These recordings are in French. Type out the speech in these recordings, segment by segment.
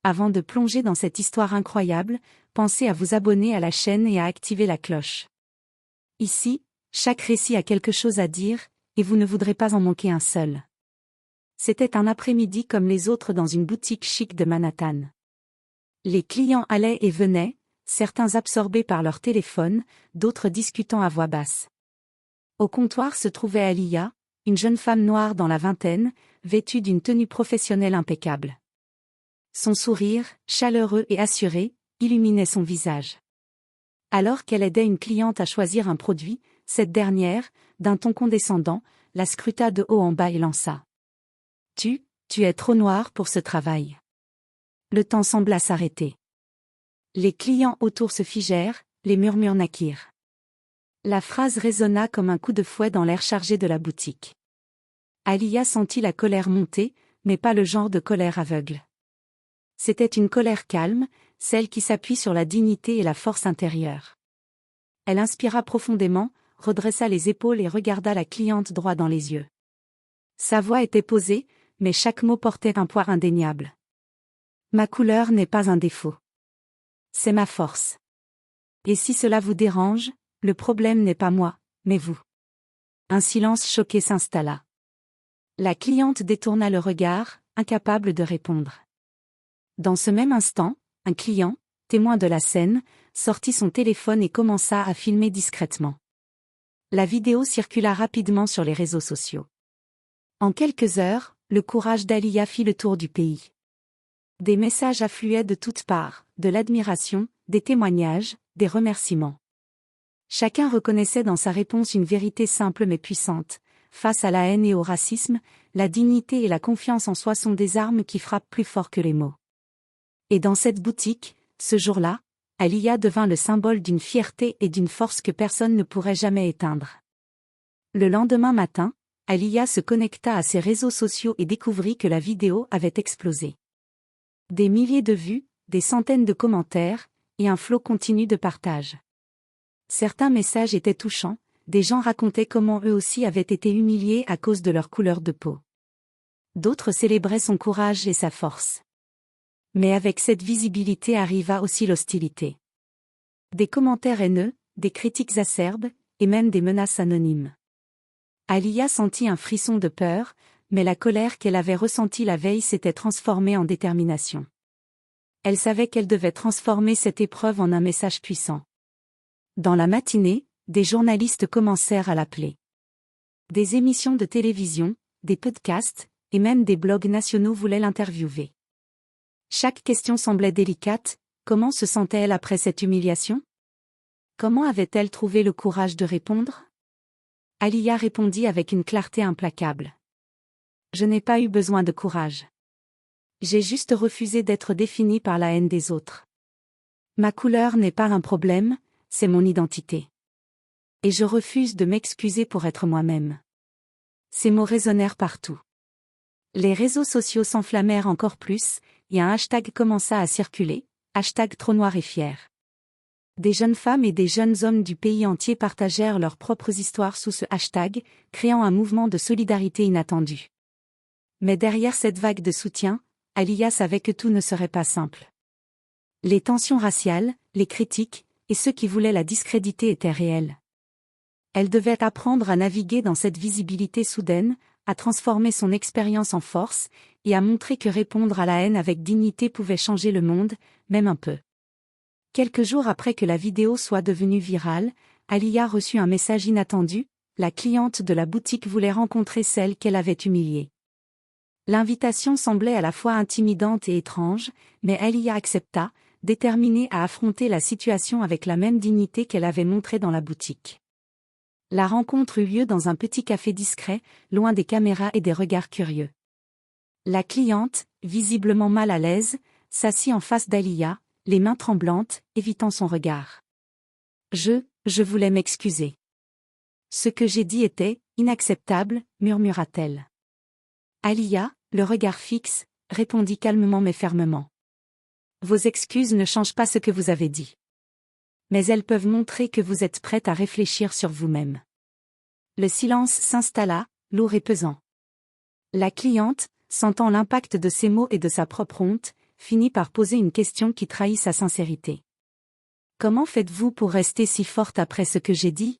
Avant de plonger dans cette histoire incroyable, pensez à vous abonner à la chaîne et à activer la cloche. Ici, chaque récit a quelque chose à dire, et vous ne voudrez pas en manquer un seul. C'était un après-midi comme les autres dans une boutique chic de Manhattan. Les clients allaient et venaient, certains absorbés par leur téléphone, d'autres discutant à voix basse. Au comptoir se trouvait Aliyah, une jeune femme noire dans la vingtaine, vêtue d'une tenue professionnelle impeccable. Son sourire, chaleureux et assuré, illuminait son visage. Alors qu'elle aidait une cliente à choisir un produit, cette dernière, d'un ton condescendant, la scruta de haut en bas et lança. « Tu es trop noire pour ce travail. » Le temps sembla s'arrêter. Les clients autour se figèrent, les murmures naquirent. La phrase résonna comme un coup de fouet dans l'air chargé de la boutique. Aliyah sentit la colère monter, mais pas le genre de colère aveugle. C'était une colère calme, celle qui s'appuie sur la dignité et la force intérieure. Elle inspira profondément, redressa les épaules et regarda la cliente droit dans les yeux. Sa voix était posée, mais chaque mot portait un poids indéniable. « Ma couleur n'est pas un défaut. C'est ma force. Et si cela vous dérange, le problème n'est pas moi, mais vous. » Un silence choqué s'installa. La cliente détourna le regard, incapable de répondre. Dans ce même instant, un client, témoin de la scène, sortit son téléphone et commença à filmer discrètement. La vidéo circula rapidement sur les réseaux sociaux. En quelques heures, le courage d'Aliyah fit le tour du pays. Des messages affluaient de toutes parts, de l'admiration, des témoignages, des remerciements. Chacun reconnaissait dans sa réponse une vérité simple mais puissante. Face à la haine et au racisme, la dignité et la confiance en soi sont des armes qui frappent plus fort que les mots. Et dans cette boutique, ce jour-là, Aliyah devint le symbole d'une fierté et d'une force que personne ne pourrait jamais éteindre. Le lendemain matin, Aliyah se connecta à ses réseaux sociaux et découvrit que la vidéo avait explosé. Des milliers de vues, des centaines de commentaires, et un flot continu de partages. Certains messages étaient touchants, des gens racontaient comment eux aussi avaient été humiliés à cause de leur couleur de peau. D'autres célébraient son courage et sa force. Mais avec cette visibilité arriva aussi l'hostilité. Des commentaires haineux, des critiques acerbes, et même des menaces anonymes. Aliyah sentit un frisson de peur, mais la colère qu'elle avait ressentie la veille s'était transformée en détermination. Elle savait qu'elle devait transformer cette épreuve en un message puissant. Dans la matinée, des journalistes commencèrent à l'appeler. Des émissions de télévision, des podcasts, et même des blogs nationaux voulaient l'interviewer. Chaque question semblait délicate. Comment se sentait-elle après cette humiliation? Comment avait-elle trouvé le courage de répondre? Aliyah répondit avec une clarté implacable. Je n'ai pas eu besoin de courage. J'ai juste refusé d'être définie par la haine des autres. Ma couleur n'est pas un problème, c'est mon identité. Et je refuse de m'excuser pour être moi-même. Ces mots résonnèrent partout. Les réseaux sociaux s'enflammèrent encore plus, et un hashtag commença à circuler, #TroNoirEtFier. Des jeunes femmes et des jeunes hommes du pays entier partagèrent leurs propres histoires sous ce hashtag, créant un mouvement de solidarité inattendu. Mais derrière cette vague de soutien, Aliyah savait que tout ne serait pas simple. Les tensions raciales, les critiques, et ceux qui voulaient la discréditer étaient réels. Elle devait apprendre à naviguer dans cette visibilité soudaine, à transformer son expérience en force, et à montrer que répondre à la haine avec dignité pouvait changer le monde, même un peu. Quelques jours après que la vidéo soit devenue virale, Aliyah reçut un message inattendu, la cliente de la boutique voulait rencontrer celle qu'elle avait humiliée. L'invitation semblait à la fois intimidante et étrange, mais Aliyah accepta, déterminée à affronter la situation avec la même dignité qu'elle avait montrée dans la boutique. La rencontre eut lieu dans un petit café discret, loin des caméras et des regards curieux. La cliente, visiblement mal à l'aise, s'assit en face d'Aliyah, les mains tremblantes, évitant son regard. Je voulais m'excuser. Ce que j'ai dit était inacceptable, murmura-t-elle. Aliyah, le regard fixe, répondit calmement mais fermement. Vos excuses ne changent pas ce que vous avez dit. Mais elles peuvent montrer que vous êtes prête à réfléchir sur vous-même. Le silence s'installa, lourd et pesant. La cliente, sentant l'impact de ses mots et de sa propre honte, finit par poser une question qui trahit sa sincérité. Comment faites-vous pour rester si forte après ce que j'ai dit?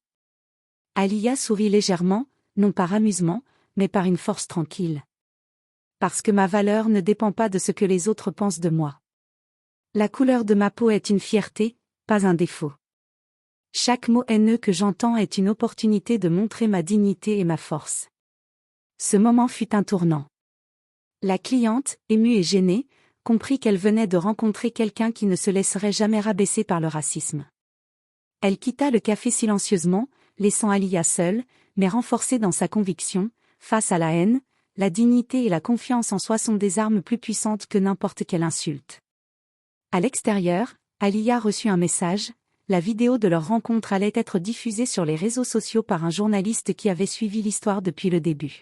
Aliyah sourit légèrement, non par amusement, mais par une force tranquille. Parce que ma valeur ne dépend pas de ce que les autres pensent de moi. La couleur de ma peau est une fierté, pas un défaut. Chaque mot haineux que j'entends est une opportunité de montrer ma dignité et ma force. Ce moment fut un tournant. La cliente, émue et gênée, comprit qu'elle venait de rencontrer quelqu'un qui ne se laisserait jamais rabaisser par le racisme. Elle quitta le café silencieusement, laissant Aliyah seule, mais renforcée dans sa conviction, face à la haine, la dignité et la confiance en soi sont des armes plus puissantes que n'importe quelle insulte. À l'extérieur, Aliyah reçut un message, la vidéo de leur rencontre allait être diffusée sur les réseaux sociaux par un journaliste qui avait suivi l'histoire depuis le début.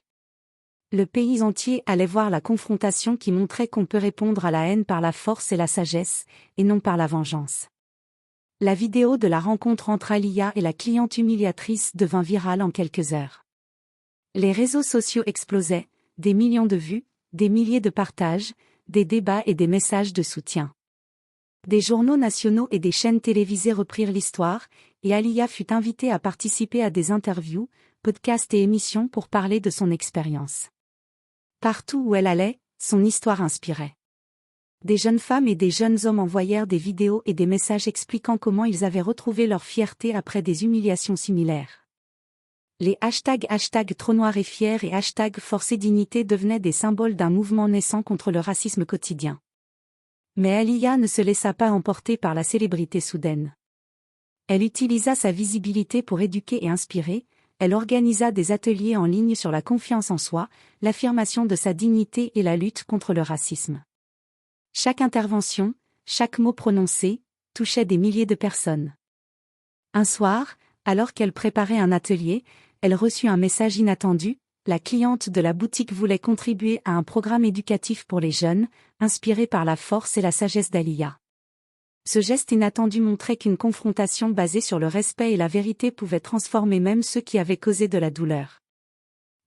Le pays entier allait voir la confrontation qui montrait qu'on peut répondre à la haine par la force et la sagesse, et non par la vengeance. La vidéo de la rencontre entre Aliyah et la cliente humiliatrice devint virale en quelques heures. Les réseaux sociaux explosaient, des millions de vues, des milliers de partages, des débats et des messages de soutien. Des journaux nationaux et des chaînes télévisées reprirent l'histoire, et Aliyah fut invitée à participer à des interviews, podcasts et émissions pour parler de son expérience. Partout où elle allait, son histoire inspirait. Des jeunes femmes et des jeunes hommes envoyèrent des vidéos et des messages expliquant comment ils avaient retrouvé leur fierté après des humiliations similaires. Les hashtags trop noir et fier et #force et dignité devenaient des symboles d'un mouvement naissant contre le racisme quotidien. Mais Aliyah ne se laissa pas emporter par la célébrité soudaine. Elle utilisa sa visibilité pour éduquer et inspirer, elle organisa des ateliers en ligne sur la confiance en soi, l'affirmation de sa dignité et la lutte contre le racisme. Chaque intervention, chaque mot prononcé, touchait des milliers de personnes. Un soir, alors qu'elle préparait un atelier, elle reçut un message inattendu. La cliente de la boutique voulait contribuer à un programme éducatif pour les jeunes, inspiré par la force et la sagesse d'Aliyah. Ce geste inattendu montrait qu'une confrontation basée sur le respect et la vérité pouvait transformer même ceux qui avaient causé de la douleur.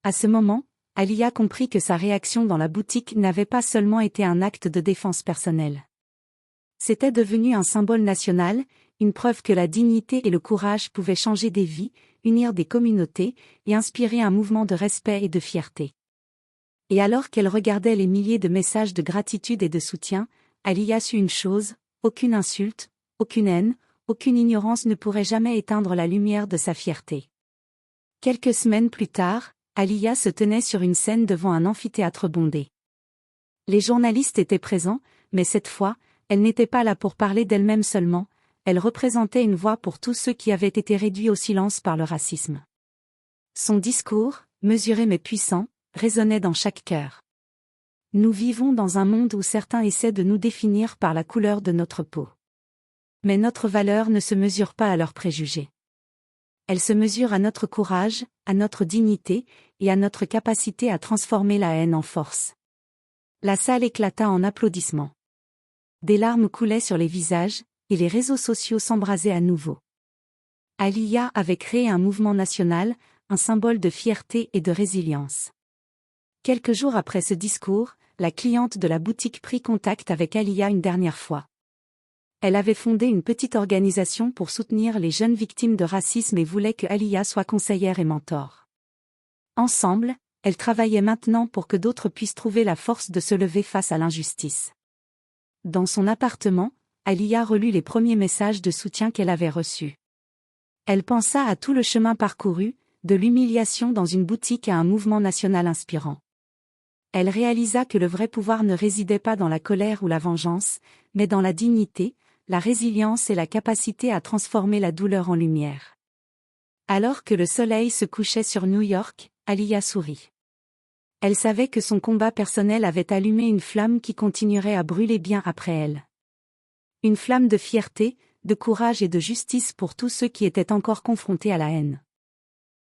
À ce moment, Aliyah comprit que sa réaction dans la boutique n'avait pas seulement été un acte de défense personnelle. C'était devenu un symbole national, une preuve que la dignité et le courage pouvaient changer des vies, unir des communautés, et inspirer un mouvement de respect et de fierté. Et alors qu'elle regardait les milliers de messages de gratitude et de soutien, Aliyah sut une chose, aucune insulte, aucune haine, aucune ignorance ne pourrait jamais éteindre la lumière de sa fierté. Quelques semaines plus tard, Aliyah se tenait sur une scène devant un amphithéâtre bondé. Les journalistes étaient présents, mais cette fois, elle n'était pas là pour parler d'elle-même seulement, elle représentait une voix pour tous ceux qui avaient été réduits au silence par le racisme. Son discours, mesuré mais puissant, résonnait dans chaque cœur. Nous vivons dans un monde où certains essaient de nous définir par la couleur de notre peau. Mais notre valeur ne se mesure pas à leurs préjugés. Elle se mesure à notre courage, à notre dignité, et à notre capacité à transformer la haine en force. La salle éclata en applaudissements. Des larmes coulaient sur les visages, et les réseaux sociaux s'embrasaient à nouveau. Aliyah avait créé un mouvement national, un symbole de fierté et de résilience. Quelques jours après ce discours, la cliente de la boutique prit contact avec Aliyah une dernière fois. Elle avait fondé une petite organisation pour soutenir les jeunes victimes de racisme et voulait que Aliyah soit conseillère et mentor. Ensemble, elles travaillaient maintenant pour que d'autres puissent trouver la force de se lever face à l'injustice. Dans son appartement, Aliyah relut les premiers messages de soutien qu'elle avait reçus. Elle pensa à tout le chemin parcouru, de l'humiliation dans une boutique à un mouvement national inspirant. Elle réalisa que le vrai pouvoir ne résidait pas dans la colère ou la vengeance, mais dans la dignité, la résilience et la capacité à transformer la douleur en lumière. Alors que le soleil se couchait sur New York, Aliyah sourit. Elle savait que son combat personnel avait allumé une flamme qui continuerait à brûler bien après elle. Une flamme de fierté, de courage et de justice pour tous ceux qui étaient encore confrontés à la haine.